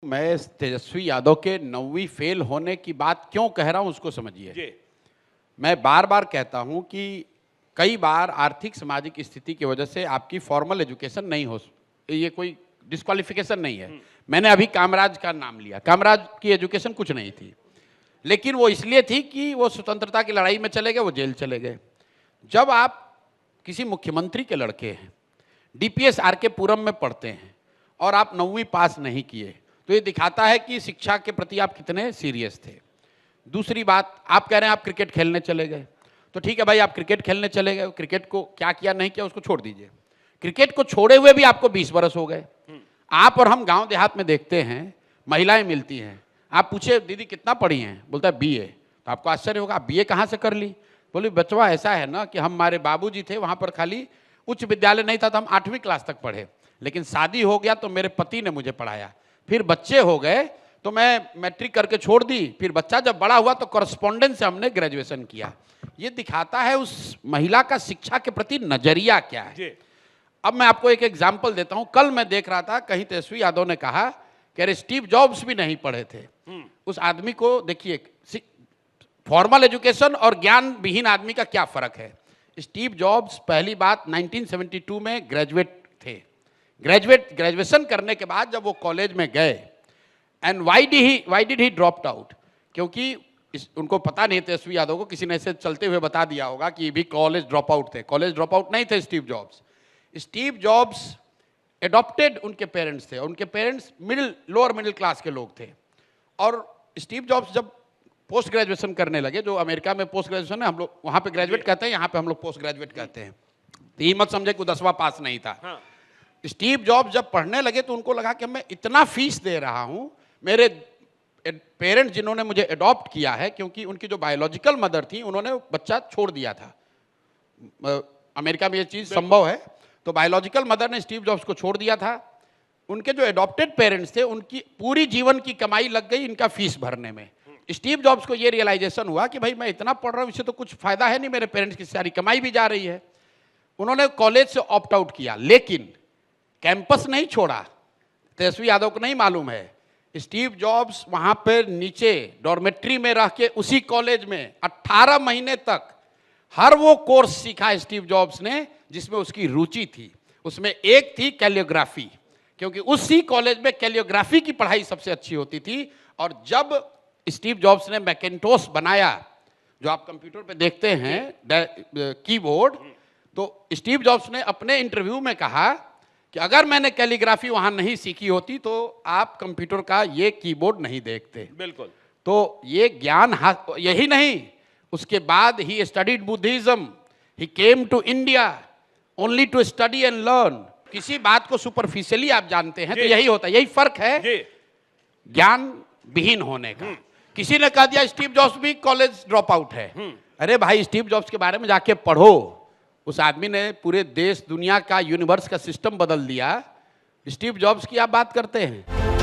मैं तेजस्वी यादव के 9वीं फेल होने की बात क्यों कह रहा हूं उसको समझिए। मैं बार बार कहता हूं कि कई बार आर्थिक सामाजिक स्थिति की वजह से आपकी फॉर्मल एजुकेशन नहीं हो, ये कोई डिस्क्वालिफिकेशन नहीं है। मैंने अभी कामराज का नाम लिया, कामराज की एजुकेशन कुछ नहीं थी, लेकिन वो इसलिए थी कि वो स्वतंत्रता की लड़ाई में चले गए, वो जेल चले गए। जब आप किसी मुख्यमंत्री के लड़के हैं, डीपीएस आरके पुरम में पढ़ते हैं और आप 9वीं पास नहीं किए, तो ये दिखाता है कि शिक्षा के प्रति आप कितने सीरियस थे। दूसरी बात, आप कह रहे हैं आप क्रिकेट खेलने चले गए, तो ठीक है भाई, आप क्रिकेट खेलने चले गए, क्रिकेट को क्या किया नहीं किया उसको छोड़ दीजिए। क्रिकेट को छोड़े हुए भी आपको 20 बरस हो गए। आप और हम गांव देहात में देखते हैं, महिलाएं मिलती हैं, आप पूछे दीदी कितना पढ़ी हैं, बोलता है बीए। तो आपको आश्चर्य होगा, आप बीए कहाँ से कर ली? बोली बचवा ऐसा है ना कि हमारे बाबूजी थे, वहाँ पर खाली उच्च विद्यालय नहीं था तो हम 8वीं क्लास तक पढ़े, लेकिन शादी हो गया तो मेरे पति ने मुझे पढ़ाया, फिर बच्चे हो गए तो मैं मैट्रिक करके छोड़ दी, फिर बच्चा जब बड़ा हुआ तो कॉरेस्पॉन्डेंस से हमने ग्रेजुएशन किया। ये दिखाता है उस महिला का शिक्षा के प्रति नजरिया क्या है। अब मैं आपको एक एग्जाम्पल देता हूं। कल मैं देख रहा था, कहीं तेजस्वी यादव ने कहा कि अरे स्टीव जॉब्स भी नहीं पढ़े थे। उस आदमी को देखिए, फॉर्मल एजुकेशन और ज्ञान विहीन आदमी का क्या फर्क है। स्टीव जॉब्स पहली बात 1972 में ग्रेजुएट थे। ग्रेजुएशन करने के बाद जब वो कॉलेज में गए, and why did he dropped out, क्योंकि उनको पता नहीं, तेजस्वी यादव को किसी ने ऐसे चलते हुए बता दिया होगा कि ये भी कॉलेज ड्रॉप आउट थे। कॉलेज ड्रॉप आउट नहीं थे Steve jobs. Steve jobs adopted उनके पेरेंट्स थे, उनके पेरेंट्स लोअर मिडिल क्लास के लोग थे। और स्टीव जॉब्स जब पोस्ट ग्रेजुएशन करने लगे, जो अमेरिका में पोस्ट ग्रेजुएशन है, हम लोग वहां पे ग्रेजुएट कहते हैं, यहाँ पे हम लोग पोस्ट ग्रेजुएट कहते हैं, तो ये मत समझे कि 10वां पास नहीं था। हाँ। स्टीव जॉब्स जब पढ़ने लगे तो उनको लगा कि मैं इतना फीस दे रहा हूं, मेरे पेरेंट्स जिन्होंने मुझे अडॉप्ट किया है, क्योंकि उनकी जो बायोलॉजिकल मदर थी उन्होंने बच्चा छोड़ दिया था, अमेरिका में ये चीज संभव है, तो बायोलॉजिकल मदर ने स्टीव जॉब्स को छोड़ दिया था। उनके जो एडॉप्टेड पेरेंट्स थे, उनकी पूरी जीवन की कमाई लग गई इनका फीस भरने में। स्टीव जॉब्स को ये रियलाइजेशन हुआ कि भाई मैं इतना पढ़ रहा हूं, इससे तो कुछ फायदा है नहीं, मेरे पेरेंट्स की सारी कमाई भी जा रही है। उन्होंने कॉलेज से ऑप्ट आउट किया, लेकिन कैंपस नहीं छोड़ा। तेजस्वी यादव को नहीं मालूम है, स्टीव जॉब्स वहां पर नीचे डॉर्मेट्री में रह के उसी कॉलेज में 18 महीने तक हर वो कोर्स सीखा स्टीव जॉब्स ने जिसमें उसकी रुचि थी। उसमें एक थी कैलियोग्राफी, क्योंकि उसी कॉलेज में कैलियोग्राफी की पढ़ाई सबसे अच्छी होती थी। और जब स्टीव जॉब्स ने मैकिन्टोश बनाया, जो आप कंप्यूटर पे देखते हैं कीबोर्ड, तो स्टीव जॉब्स ने अपने इंटरव्यू में कहा कि अगर मैंने कैलीग्राफी वहां नहीं सीखी होती तो आप कंप्यूटर का ये कीबोर्ड नहीं देखते। बिल्कुल। तो ये ज्ञान, यही नहीं, उसके बाद he studied Buddhism, he came to India only to study and learn. किसी बात को सुपरफिशियली आप जानते हैं तो यही होता है, यही फर्क है ज्ञान विहीन होने का। किसी ने कह दिया स्टीव जॉब्स भी कॉलेज ड्रॉप आउट है। अरे भाई, स्टीव जॉब्स के बारे में जाके पढ़ो, उस आदमी ने पूरे देश दुनिया का यूनिवर्स का सिस्टम बदल दिया। स्टीव जॉब्स की आप बात करते हैं।